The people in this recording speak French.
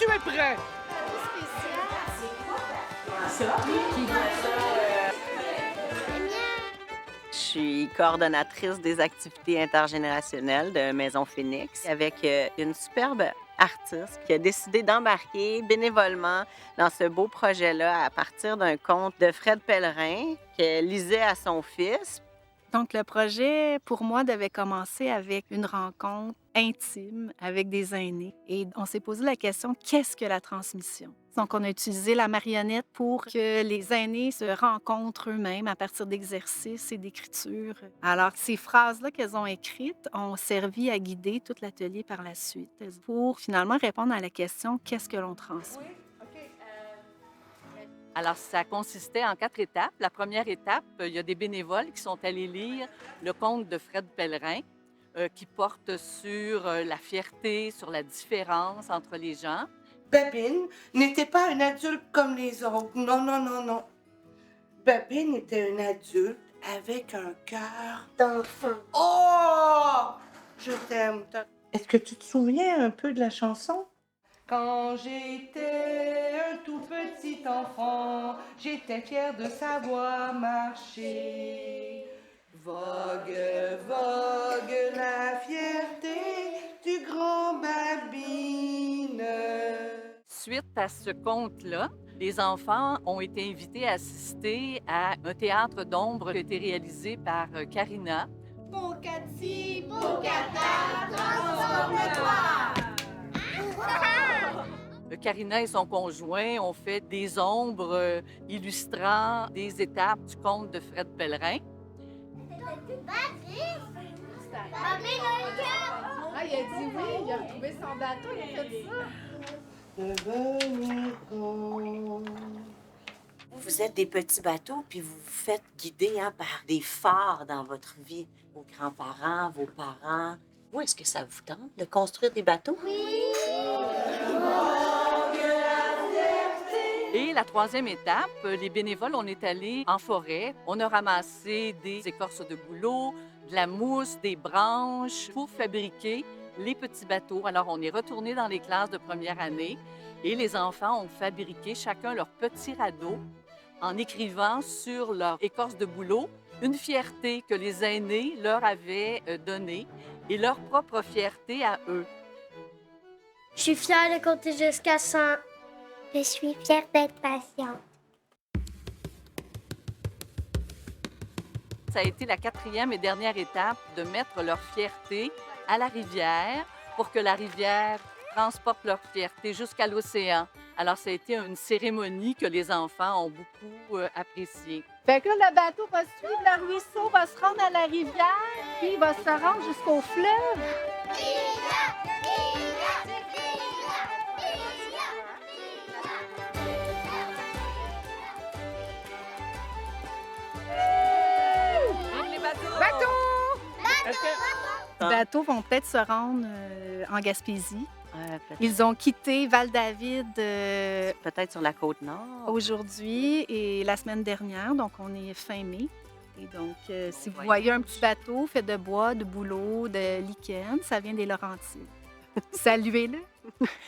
tu es prêt? Je suis coordonnatrice des activités intergénérationnelles de Maison Phoenix avec une superbe artiste qui a décidé d'embarquer bénévolement dans ce beau projet-là à partir d'un conte de Fred Pellerin qu'elle lisait à son fils. Donc, le projet, pour moi, devait commencer avec une rencontre intime avec des aînés. Et on s'est posé la question, qu'est-ce que la transmission? Donc, on a utilisé la marionnette pour que les aînés se rencontrent eux-mêmes à partir d'exercices et d'écriture. Alors, ces phrases-là qu'elles ont écrites ont servi à guider tout l'atelier par la suite pour finalement répondre à la question, qu'est-ce que l'on transmet? Alors, ça consistait en 4 étapes. La première étape, il y a des bénévoles qui sont allés lire le conte de Fred Pellerin, qui porte sur la fierté, sur la différence entre les gens. Babine n'était pas une adulte comme les autres. Non, non, non, non. Babine était une adulte avec un cœur d'enfant. Oh! Je t'aime. Est-ce que tu te souviens un peu de la chanson? Quand j'étais un tout petit enfant, j'étais fière de savoir marcher. Vogue, vogue la fierté du grand Babine. Suite à ce conte-là, les enfants ont été invités à assister à un théâtre d'ombre qui a été réalisé par Karina. Pocati, Pocata, transforme-toi! Karina et son conjoint ont fait des ombres illustrant des étapes du conte de Fred Pellerin. Ah, il a dit oui, il a retrouvé son bateau, il a fait ça. Devenir grand. Vous êtes des petits bateaux, puis vous vous faites guider par des phares dans votre vie. Vos grands-parents, vos parents. Où est-ce que ça vous tente de construire des bateaux? Et la troisième étape, les bénévoles, on est allés en forêt. On a ramassé des écorces de bouleau, de la mousse, des branches pour fabriquer les petits bateaux. Alors, on est retourné dans les classes de première année et les enfants ont fabriqué chacun leur petit radeau en écrivant sur leur écorce de bouleau une fierté que les aînés leur avaient donnée et leur propre fierté à eux. Je suis fière de compter jusqu'à 100. Je suis fière d'être patiente. Ça a été la quatrième et dernière étape de mettre leur fierté à la rivière pour que la rivière transporte leur fierté jusqu'à l'océan. Alors, ça a été une cérémonie que les enfants ont beaucoup appréciée. Fait que là, le bateau va suivre le ruisseau, va se rendre à la rivière, puis il va se rendre jusqu'au fleuve. Les bateaux vont peut-être se rendre en Gaspésie. Peut-être Ils ont quitté Val-David peut-être sur la côte nord. aujourd'hui et la semaine dernière, donc on est fin mai. Et donc, si vous Ouais. voyez un petit bateau fait de bois, de bouleau, de lichen, ça vient des Laurentides. Saluez-le!